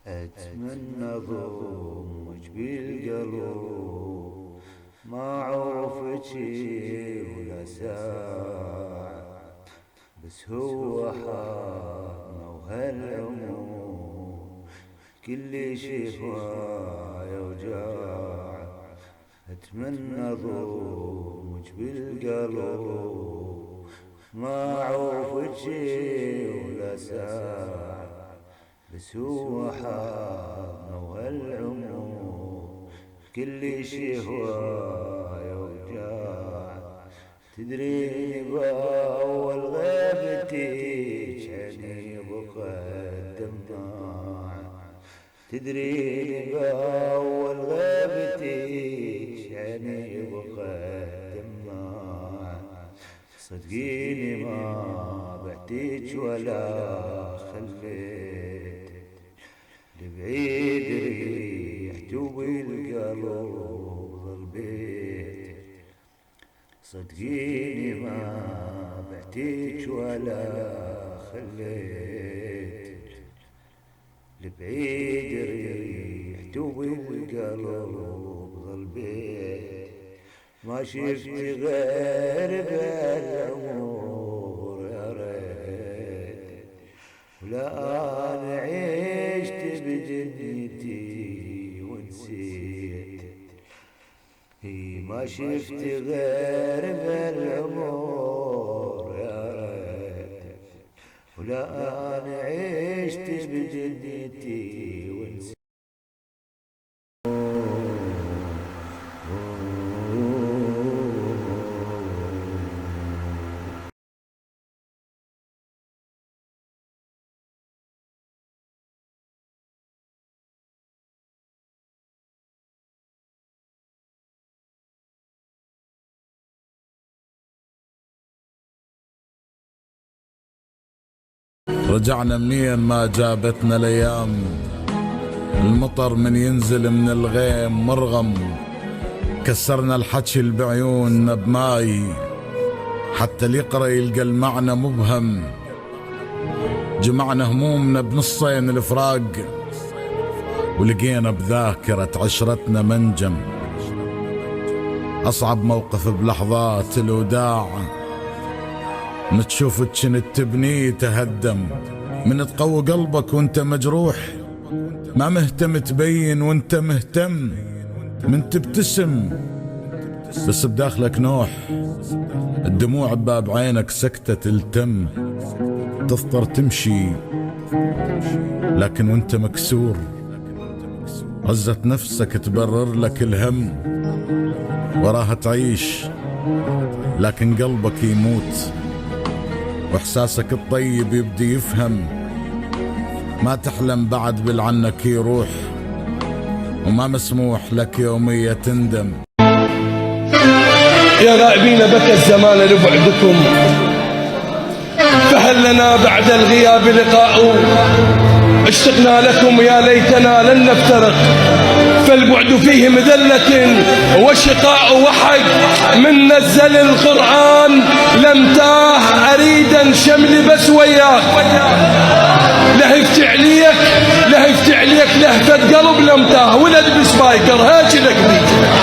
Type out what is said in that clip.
أتمنى ضمك بالقلب ما عوفك ولا ساعة، بس هو حالنا وهالعمر كل شي هواية وجاع. أتمنى ضمك بالقلب ما عوفك ولا ساعة، بس هو حالنا وهالعمر كل شي هواية وجاع. تدريني بأول غيبتك عني بقدم دموع، تدريني بأول غيبتك عني بقدم دموع. صدقيني ما بعتك ولا خليت لبعيد ريحت وبالقلب ظل بيت. صدقيني ما بعتك ولا خليت لبعيد ريحت وبالقلب ظل بيت. ما شفت غير بالأمور يا ريت، ولا أنا عشت بجنتي ونسيت. ما شفت غير بالأمور يا ريت، ولا أنا عشت بجنتي ونسيت. رجعنا منين ما جابتنا الايام، المطر من ينزل من الغيم مرغم. كسرنا الحكي اللي بعيوننا بماي، حتى اللي يقرا يلقى المعنى مبهم. جمعنا همومنا بنصين الفراق، ولقينا بذاكرة عشرتنا منجم. أصعب موقف بلحظات الوداع، من تشوف كنت تبنيه تهدم. من تقوي قلبك وانت مجروح، ما مهتم تبين وانت مهتم. من تبتسم بس بداخلك نوح، الدموع بباب عينك سكتة تلتم. تضطر تمشي لكن وانت مكسور، عزة نفسك تبرر لك الهم. وراها تعيش لكن قلبك يموت، واحساسك الطيب يبدي يفهم. ما تحلم بعد بالعنك يروح، وما مسموح لك يومية تندم. يا غائبين بكى الزمان لبعدكم، فهل لنا بعد الغياب لقاء؟ اشتقنا لكم يا ليتنا لن نفترق، فالبعد فيه مذلة وشقاء وحق. من نزل القرآن لم تاه أريدا شمل بس وياك. لهفت عليك لهفت عليك لهفة قلب لم تاه، ولد بسبايكر هاجلك بيك.